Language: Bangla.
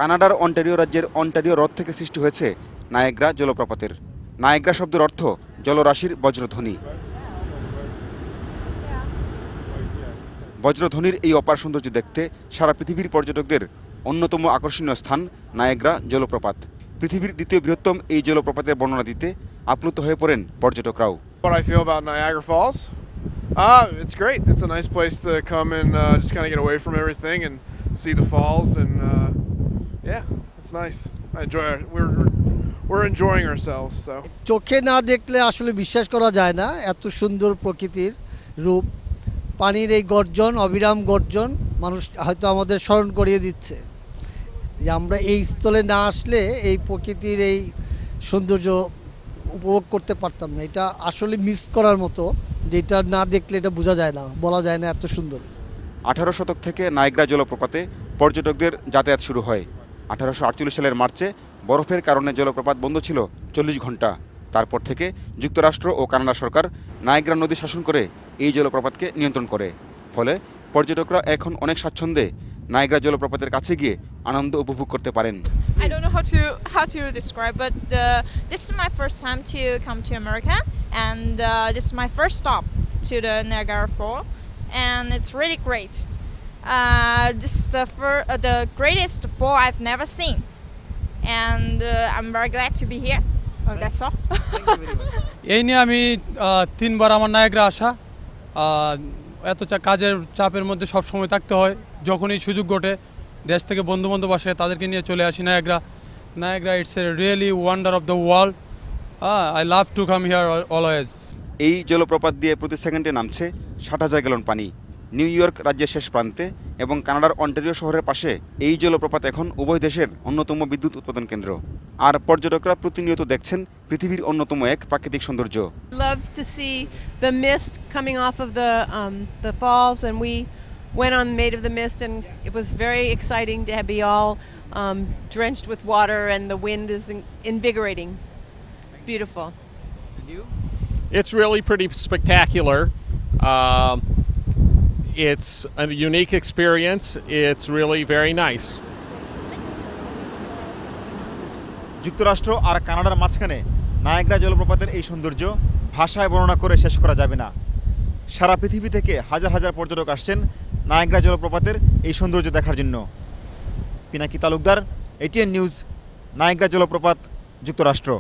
কানাডার অন্টারিও রাজ্যের অন্টারিও হ্রদ থেকে সৃষ্টি হয়েছে নায়াগ্রা জলপ্রপাতের। নায়াগ্রা শব্দের অর্থ জলরাশির বজ্রধ্বনি। বজ্রধ্বনির এই অপার সৌন্দর্য দেখতে সারা পৃথিবীর পর্যটকদের অন্যতম আকর্ষণীয় স্থান নায়াগ্রা জলপ্রপাত। পৃথিবীর দ্বিতীয় বৃহত্তম এই জলপ্রপাতের বর্ণনা দিতে আপ্লুত হয়ে পড়েন পর্যটকরাও। What I feel about Niagara Falls? It's great. It's a nice place to come and just kind of get away from everything and see the falls and yeah, it's nice. I enjoy it. We're enjoying ourselves. So চোখে না দেখলে আসলে বিশ্বাস করা যায় না এত সুন্দর প্রকৃতির রূপ। পানির এই গর্জন, অবিরাম গর্জন মানুষ হয়তো আমাদের স্মরণ করিয়ে দিচ্ছে যে আমরা এই স্থলে না আসলে এই প্রকৃতির এই সৌন্দর্য উপভোগ করতে পারতাম না। এটা আসলে মিস করার মতো, যেটা না দেখলে এটা বোঝা যায় না, বলা যায় না এত সুন্দর। 18 শতক থেকে নায়াগ্রা জলপ্রপাতে পর্যটকদের যাতায়াত শুরু হয়। 1848 সালের মার্চে বরফের কারণে জলপ্রপাত বন্ধ ছিল 40 ঘন্টা। তারপর থেকে যুক্তরাষ্ট্র ও কানাডা সরকার নায়াগ্রা নদী শাসন করে এই জলপ্রপাতকে নিয়ন্ত্রণ করে। ফলে পর্যটকরা এখন অনেক স্বাচ্ছন্দ্যে নায়াগ্রা জলপ্রপাতের কাছে গিয়ে আনন্দ উপভোগ করতে পারেন। I don't know how to describe, but this is my first time to come to America, and this is my first stop to the Niagara Falls, and it's really great. This is the greatest fall I've never seen, and I'm very glad to be here. Oh, that's all. এই নিয়ে আমি 3 বার আমার নায়াগ্রা আসা। এত কাজের চাপের মধ্যে সব সময় থাকতে হয়, যখনই সুযোগ ঘটে দেশ থেকে বন্ধু বান্ধব আসে তাদেরকে নিয়ে চলে আসি Niagara. Niagara it's a really wonder of the world. I love to come here always. এই জলপ্রপাত দিয়ে প্রতি সেকেন্ডে নামছে 60,000 গ্যালন পানি। নিউ ইয়র্ক রাজ্যের শেষ প্রান্তে এবং কানাডার অন্টারিও শহরের পাশে এই জলপ্রপাত এখন উভয় দেশের অন্যতম বিদ্যুৎ উৎপাদন কেন্দ্র। আর পর্যটকরা প্রতিনিয়ত দেখছেন পৃথিবীর অন্যতম এক প্রাকৃতিক সৌন্দর্য। Love to see the mist coming off of the falls, and we went on Maid of the Mist, and it was very exciting to be all drenched with water, and the wind is invigorating. It's beautiful. It's really pretty spectacular. It's a unique experience. It's really very nice. যুক্তরাষ্ট্র আর কানাডার মাঝখানে নায়াগ্রা জলপ্রপাতের এই সৌন্দর্য ভাষায় বর্ণনা করে শেষ করা যাবে না। সারা পৃথিবী থেকে হাজার হাজার পর্যটক আসছেন নায়াগ্রা জলপ্রপাতের এই সৌন্দর্য দেখার জন্য। Pinaki Talukdar, ATN news, Niagara জলপ্রপাত, যুক্তরাষ্ট্র।